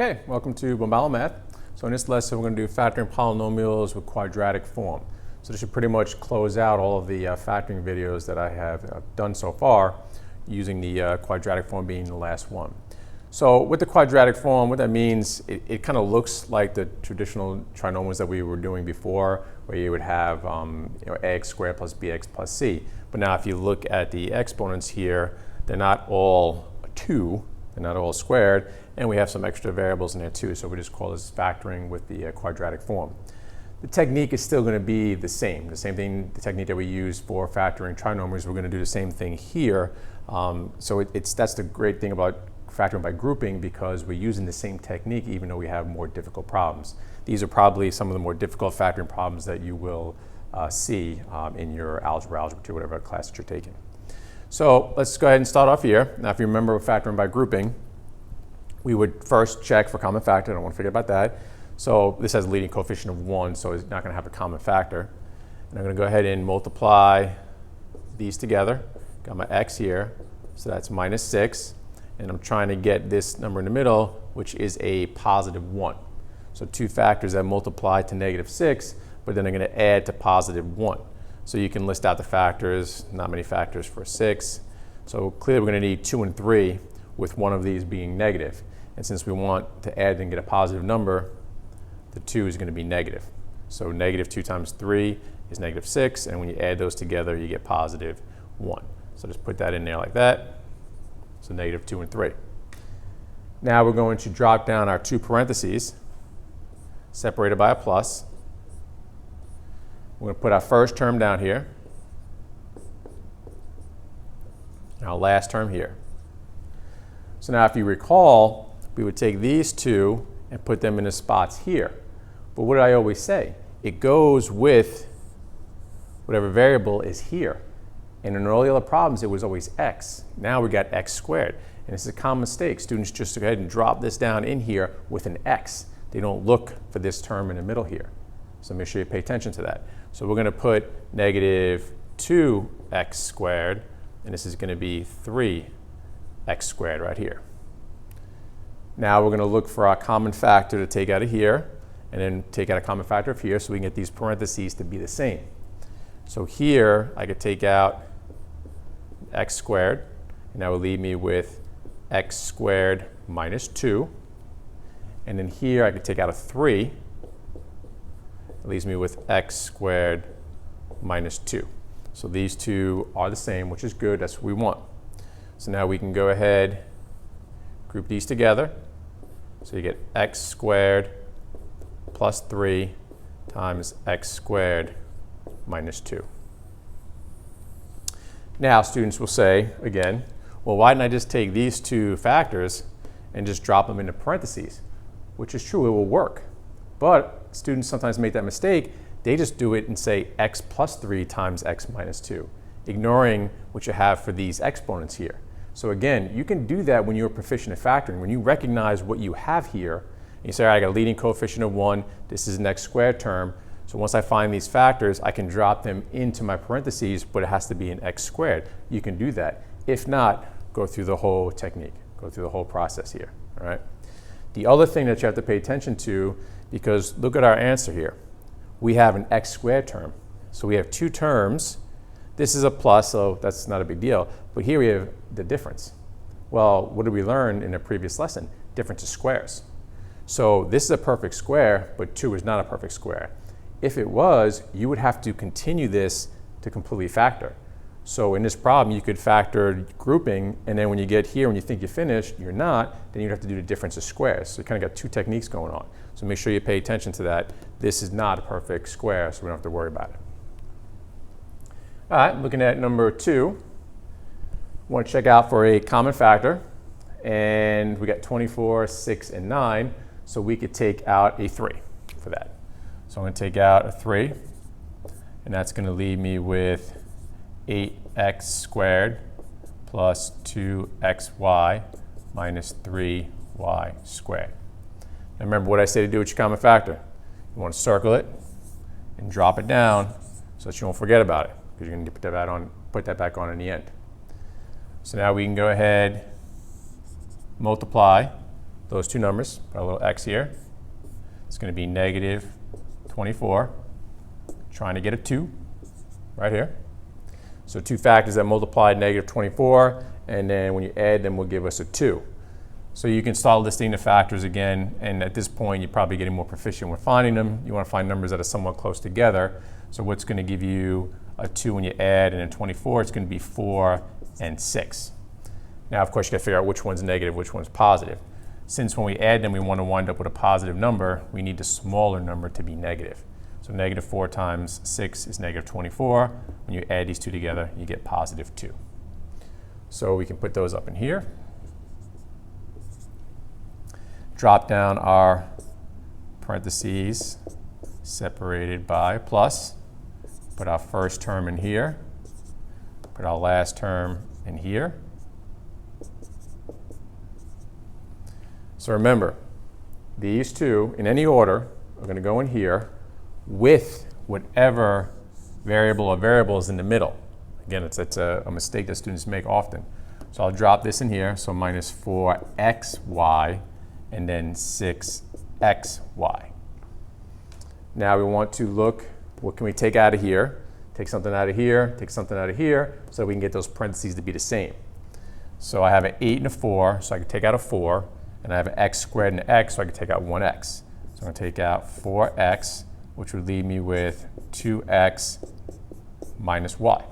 Okay, welcome to Polynomial Math. So in this lesson, we're going to do factoring polynomials with quadratic form. So this should pretty much close out all of the factoring videos that I have done so far, using the quadratic form being the last one. So with the quadratic form, what that means, it kind of looks like the traditional trinomials that we were doing before, where you would have ax squared plus bx plus c. But now if you look at the exponents here, they're not all 2, they're not all squared, and we have some extra variables in there too, so we just call this factoring with the quadratic form. The technique is still going to be the same thing, the technique that we use for factoring trinomials. We're going to do the same thing here. So that's the great thing about factoring by grouping, because we're using the same technique even though we have more difficult problems. These are probably some of the more difficult factoring problems that you will see in your algebra 2, whatever class that you're taking. So let's go ahead and start off here. Now if you remember factoring by grouping, we would first check for common factor. I don't want to forget about that. So this has a leading coefficient of 1, so it's not going to have a common factor. And I'm going to go ahead and multiply these together. Got my x here, so that's minus 6. And I'm trying to get this number in the middle, which is a positive 1. So two factors that multiply to negative 6, but then I'm going to add to positive 1. So you can list out the factors, not many factors for 6. So clearly we're going to need 2 and 3, with one of these being negative. And since we want to add and get a positive number, the 2 is going to be negative. So negative 2 times 3 is negative 6, and when you add those together, you get positive 1. So just put that in there like that. So negative 2 and 3. Now we're going to drop down our two parentheses, separated by a plus. We're going to put our first term down here, and our last term here. So now if you recall, we would take these two and put them in the spots here. But what do I always say? It goes with whatever variable is here. And in all the other problems, it was always x. Now we got x squared. And this is a common mistake. Students just go ahead and drop this down in here with an x. They don't look for this term in the middle here. So make sure you pay attention to that. So we're going to put negative 2x squared, and this is going to be 3x squared right here. Now we're going to look for our common factor to take out of here, and then take out a common factor of here so we can get these parentheses to be the same. So here I could take out x squared, and that will leave me with x squared minus 2. And then here I could take out a 3. It leaves me with x squared minus 2. So these two are the same, which is good. That's what we want. So now we can go ahead, group these together. So you get x squared plus 3 times x squared minus 2. Now students will say, again, well, why didn't I just take these two factors and just drop them into parentheses? Which is true, it will work. But students sometimes make that mistake. They just do it and say x plus 3 times x minus 2, ignoring what you have for these exponents here. So again, you can do that when you're proficient at factoring. When you recognize what you have here, and you say, all right, I got a leading coefficient of 1, this is an x squared term. So once I find these factors, I can drop them into my parentheses, but it has to be an x squared. You can do that. If not, go through the whole technique, go through the whole process here, all right? The other thing that you have to pay attention to, because look at our answer here. We have an x squared term. So we have two terms. This is a plus, so that's not a big deal. But here we have the difference. Well, what did we learn in a previous lesson? Difference of squares. So this is a perfect square, but 2 is not a perfect square. If it was, you would have to continue this to completely factor. So in this problem, you could factor grouping, and then when you get here, when you think you're finished, you're not, then you'd have to do the difference of squares. So you kind of got two techniques going on. So make sure you pay attention to that. This is not a perfect square, so we don't have to worry about it. All right, looking at number 2, we want to check out for a common factor. And we got 24, 6, and 9, so we could take out a 3 for that. So I'm going to take out a 3, and that's going to leave me with 8x squared plus 2xy minus 3y squared. Now remember what I say to do with your common factor. You want to circle it and drop it down so that you won't forget about it, because you're going to put that back on in the end. So now we can go ahead, multiply those two numbers, put a little x here. It's going to be negative 24, trying to get a 2 right here. So two factors that multiply negative 24, and then when you add them will give us a 2. So you can start listing the factors again, and at this point you're probably getting more proficient with finding them. You want to find numbers that are somewhat close together. So what's going to give you a 2 when you add, and then 24, it's going to be 4 and 6. Now, of course, you got to figure out which one's negative, which one's positive. Since when we add them, we want to wind up with a positive number, we need the smaller number to be negative. So negative 4 times 6 is negative 24. When you add these two together, you get positive 2. So we can put those up in here. Drop down our parentheses separated by plus. Put our first term in here. Put our last term in here. So remember, these two, in any order, are going to go in here with whatever variable or variables in the middle. Again, it's a mistake that students make often. So I'll drop this in here, so minus 4xy, and then 6xy. Now we want to look, what can we take out of here? Take something out of here, take something out of here, so we can get those parentheses to be the same. So I have an 8 and a 4, so I can take out a 4, and I have an x squared and an x, so I can take out 1x. So I'm going to take out 4x, which would leave me with 2x minus y.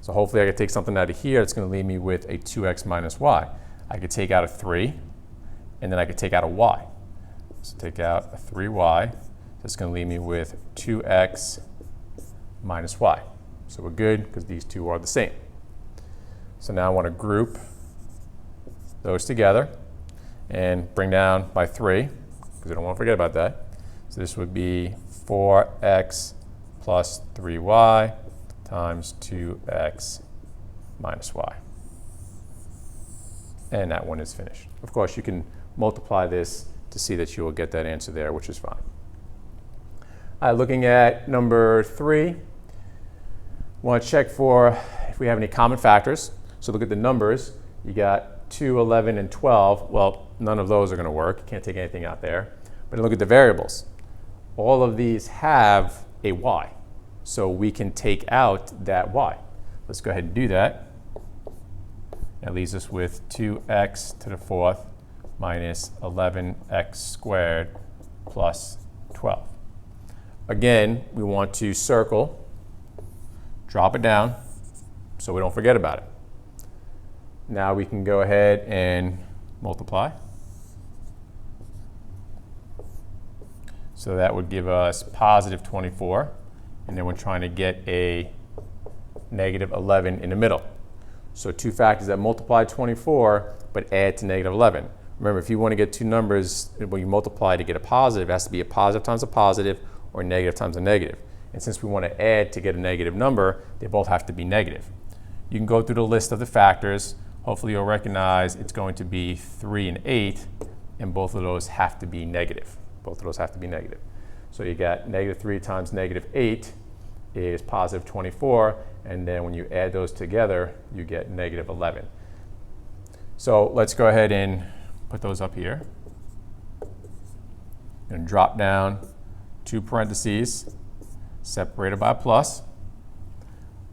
So hopefully I can take something out of here that's going to leave me with a 2x minus y. I could take out a 3, and then I could take out a y. So take out a 3y. That's going to leave me with 2x minus y. So we're good because these two are the same. So now I want to group those together and bring down by 3, because I don't want to forget about that. So this would be 4x plus 3y times 2x minus y. And that one is finished. Of course, you can multiply this to see that you will get that answer there, which is fine. Looking at number 3, want to check for if we have any common factors. So look at the numbers. You got 2, 11, and 12. Well, none of those are going to work. You can't take anything out there. But look at the variables. All of these have a y. So we can take out that y. Let's go ahead and do that. That leaves us with 2x to the 4th minus 11x squared plus 12. Again, we want to circle, drop it down so we don't forget about it. Now we can go ahead and multiply. So that would give us positive 24, and then we're trying to get a negative 11 in the middle. So two factors that multiply 24 but add to negative 11. Remember, if you want to get two numbers, when you multiply to get a positive, it has to be a positive times a positive or negative times a negative. And since we want to add to get a negative number, they both have to be negative. You can go through the list of the factors. Hopefully you'll recognize it's going to be 3 and 8, and both of those have to be negative. Both of those have to be negative. So you got negative 3 times negative 8 is positive 24, and then when you add those together, you get negative 11. So let's go ahead and put those up here. And drop down 2 parentheses separated by a plus.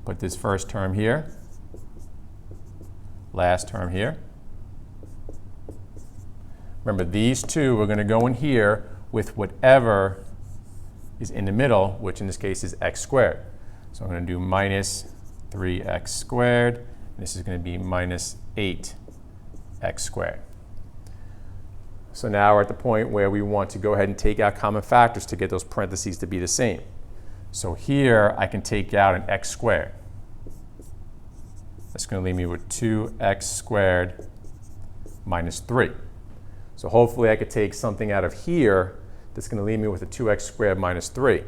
Put this first term here, last term here. Remember, these two are going to go in here with whatever is in the middle, which in this case is x squared. So I'm going to do minus 3x squared, and this is going to be minus 8x squared. So now we're at the point where we want to go ahead and take out common factors to get those parentheses to be the same. So here I can take out an x squared. That's going to leave me with 2x squared minus 3. So hopefully I could take something out of here that's going to leave me with a 2x squared minus 3.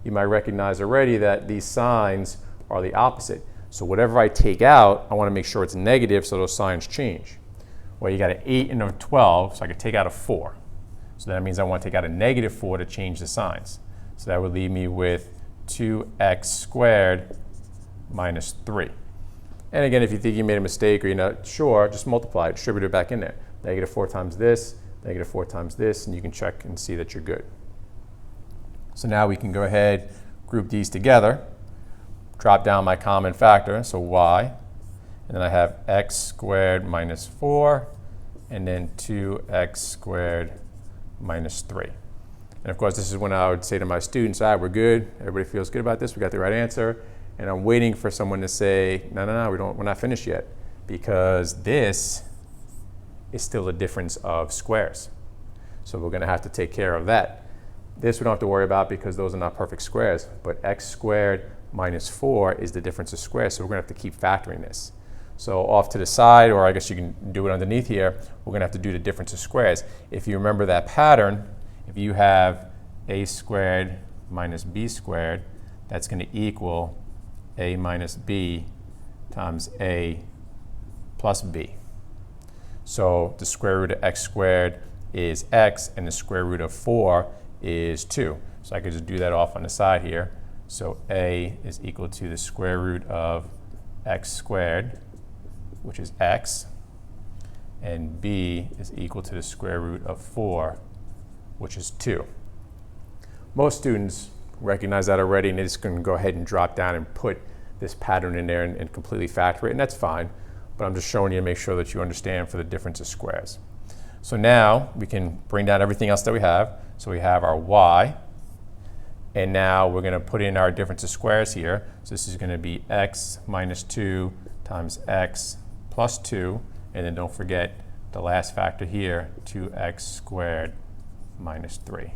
You might recognize already that these signs are the opposite. So whatever I take out, I want to make sure it's negative so those signs change. Well, you got an 8 and a 12, so I could take out a 4. So that means I want to take out a negative 4 to change the signs. So that would leave me with 2x squared minus 3. And again, if you think you made a mistake or you're not sure, just multiply it, distribute it back in there. negative 4 times this, negative 4 times this, and you can check and see that you're good. So now we can go ahead, group these together, drop down my common factor, so y, and then I have x squared minus 4, and then 2x squared minus 3. And of course, this is when I would say to my students, all right, we're good, everybody feels good about this, we got the right answer, and I'm waiting for someone to say, no, we're not finished yet, because this is still a difference of squares. So we're going to have to take care of that. This we don't have to worry about because those are not perfect squares, but x squared minus 4 is the difference of squares, so we're going to have to keep factoring this. So off to the side, or I guess you can do it underneath here, we're going to have to do the difference of squares. If you remember that pattern, if you have a squared minus b squared, that's going to equal a minus b times a plus b. So the square root of x squared is x, and the square root of 4 is 2. So I could just do that off on the side here. So a is equal to the square root of x squared, which is x, and b is equal to the square root of 4, which is 2. Most students recognize that already, and they're just going to go ahead and drop down and put this pattern in there and completely factor it, and that's fine. But I'm just showing you to make sure that you understand for the difference of squares. So now we can bring down everything else that we have. So we have our y, and now we're going to put in our difference of squares here. So this is going to be x minus 2 times x plus 2, and then don't forget the last factor here, 2x squared minus 3.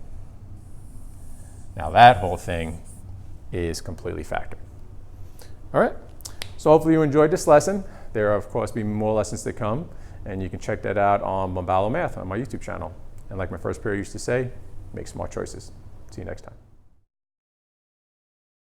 Now that whole thing is completely factored. All right, so hopefully you enjoyed this lesson. There are, of course, be more lessons to come, and you can check that out on Mombalo Math on my YouTube channel. And like my first period used to say, make smart choices. See you next time.